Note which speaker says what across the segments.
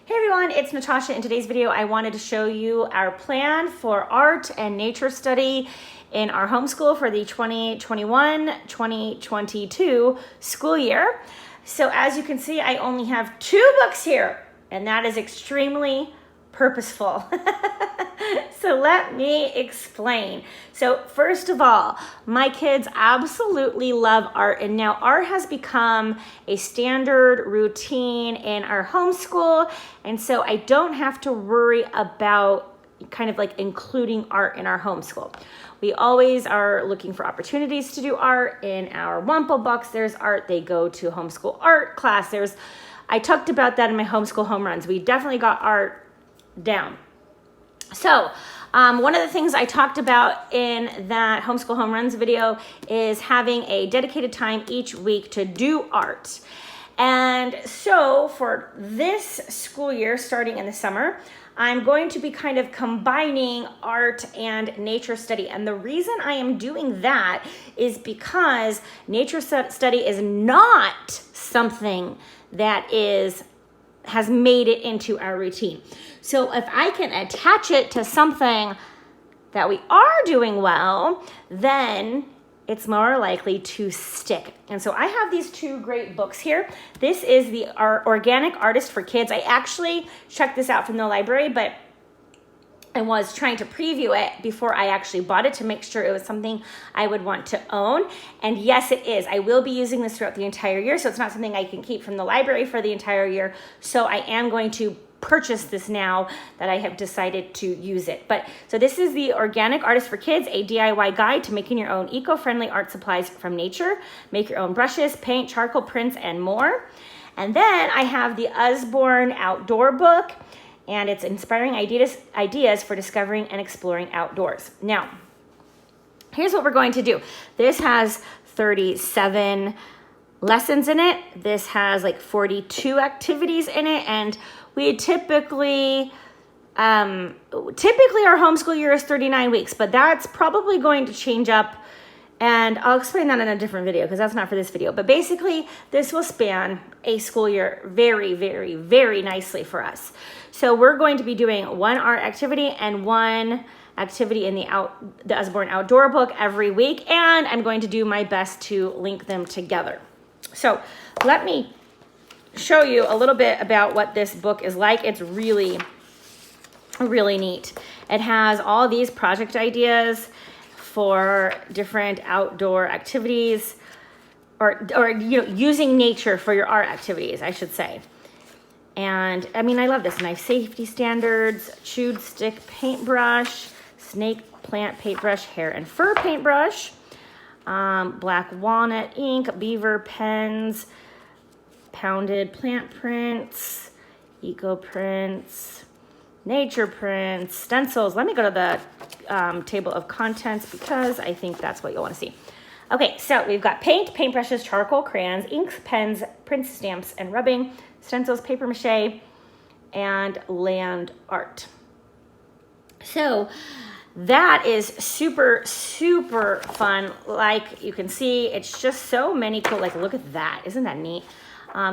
Speaker 1: Hey everyone, it's Natasha. In today's video, I wanted to show you our plan for art and nature study in our homeschool for the 2021-2022 school year. So as you can see, I only have 2 books here, and that is extremely purposeful. So let me explain. So first of all, my kids absolutely love art, and now art has become a standard routine in our homeschool, and so I don't have to worry about kind of like including art in our homeschool. We always are looking for opportunities to do art. In our Wampo box, there's art. They go to homeschool art class. I talked about that in my homeschool home runs. We definitely got art down. So one of the things I talked about in that homeschool home runs video is having a dedicated time each week to do art. And so for this school year, starting in the summer, I'm going to be kind of combining art and nature study. And the reason I am doing that is because nature study is not something that has made it into our routine. So if I can attach it to something that we are doing well, then it's more likely to stick. And so I have these 2 great books here. This is the Organic Artist for Kids. I actually checked this out from the library, but I was trying to preview it before I actually bought it to make sure it was something I would want to own. And yes, it is. I will be using this throughout the entire year, so it's not something I can keep from the library for the entire year. So I am going to purchase this now that I have decided to use it. So this is the Organic Artist for Kids, a DIY guide to making your own eco-friendly art supplies from nature. Make your own brushes, paint, charcoal prints, and more. And then I have the Usborne outdoor book, and it's inspiring ideas for discovering and exploring outdoors. Now, here's what we're going to do. This has 37 lessons in it. This has like 42 activities in it, and we typically our homeschool year is 39 weeks, but that's probably going to change up, and I'll explain that in a different video because that's not for this video. But basically, this will span a school year very, very, very nicely for us. So we're going to be doing 1 art activity and 1 activity in the Usborne outdoor book every week, and I'm going to do my best to link them together. So let me show you a little bit about what this book is like. It's really, really neat. It has all these project ideas for different outdoor activities, or using nature for your art activities, I should say. And I mean, I love this. Knife safety standards, chewed stick paintbrush, snake plant paintbrush, hair and fur paintbrush, black walnut ink, beaver pens, pounded plant prints, eco prints, nature prints, stencils. Let me go to the table of contents because I think that's what you'll want to see. Okay, so we've got paint, paintbrushes, charcoal, crayons, inks, pens, prints, stamps, and rubbing, stencils, paper mache, and land art. So that is super, super fun. Like you can see, it's just so many cool, like look at that. Isn't that neat?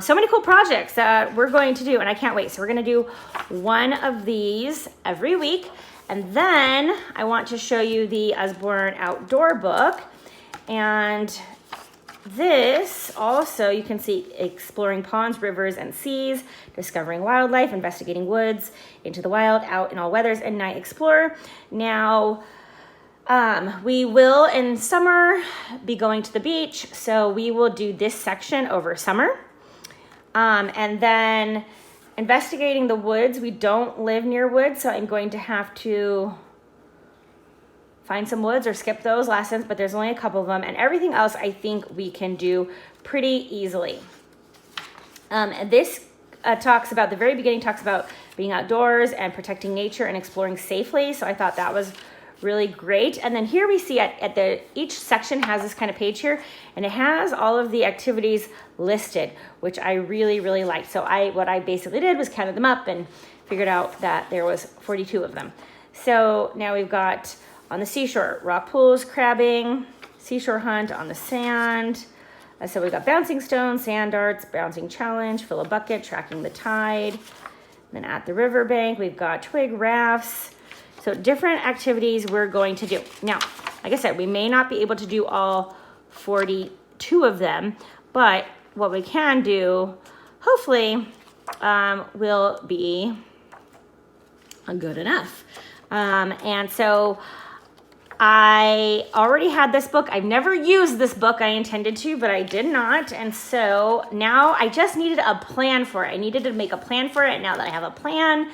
Speaker 1: So many cool projects that we're going to do, and I can't wait. So we're going to do 1 of these every week. And then I want to show you the Usborne outdoor book. And this also, you can see exploring ponds, rivers, and seas, discovering wildlife, investigating woods, into the wild, out in all weathers, and night explorer. Now, we will in summer be going to the beach, so we will do this section over summer. And then investigating the woods, we don't live near woods, so I'm going to have to find some woods or skip those lessons, but there's only a couple of them, and everything else I think we can do pretty easily. And this the very beginning talks about being outdoors and protecting nature and exploring safely, so I thought that was really great. And then here we see each section has this kind of page here, and it has all of the activities listed, which I really, really liked. So what I basically did was counted them up and figured out that there was 42 of them. So now we've got on the seashore, rock pools, crabbing, seashore hunt on the sand, So we've got bouncing stones, sand darts, bouncing challenge, fill a bucket, tracking the tide, Then at the riverbank, we've got twig rafts. So different activities we're going to do. Now, like I said, we may not be able to do all 42 of them, but what we can do, hopefully, will be good enough. And so I already had this book. I've never used this book. I intended to, but I did not. And so now I just needed a plan for it. I needed to make a plan for it. Now that I have a plan,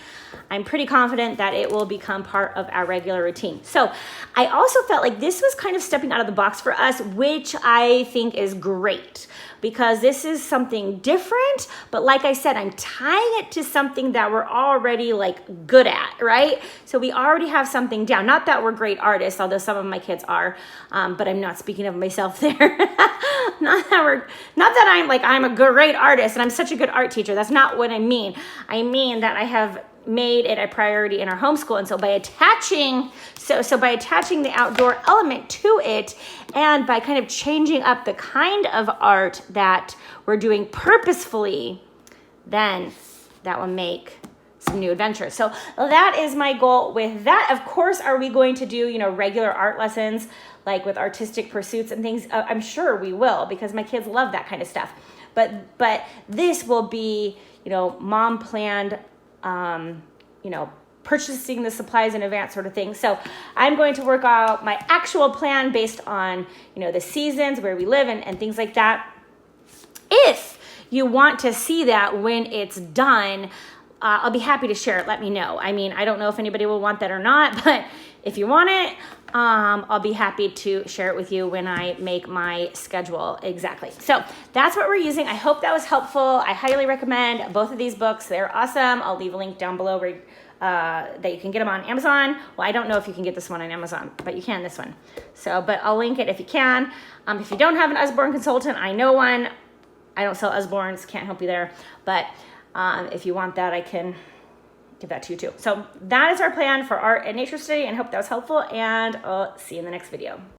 Speaker 1: I'm pretty confident that it will become part of our regular routine. So I also felt like this was kind of stepping out of the box for us, which I think is great because this is something different. But like I said, I'm tying it to something that we're already like good at, right? So we already have something down. Not that we're great artists, although some of my kids are, but I'm not speaking of myself there. not that I'm a great artist and I'm such a good art teacher. That's not what I mean. I mean that I have made it a priority in our homeschool. And so by attaching, by attaching the outdoor element to it and by kind of changing up the kind of art that we're doing purposefully, then that will make some new adventures. So that is my goal with that. Of course, are we going to do, regular art lessons like with artistic pursuits and things? I'm sure we will because my kids love that kind of stuff. But this will be, mom planned, purchasing the supplies in advance sort of thing. So I'm going to work out my actual plan based on, the seasons, where we live and things like that. If you want to see that when it's done, I'll be happy to share it. Let me know. I mean, I don't know if anybody will want that or not, but if you want it, I'll be happy to share it with you when I make my schedule exactly. So that's what we're using. I hope that was helpful. I highly recommend both of these books. They're awesome. I'll leave a link down below where, that you can get them on Amazon. Well, I don't know if you can get this one on Amazon, but you can this one. So, but I'll link it if you can. If you don't have an Usborne consultant, I know one. I don't sell Usbornes, can't help you there. But if you want that, I can give that to you too. So that is our plan for art and nature study, and hope that was helpful, and I'll see you in the next video.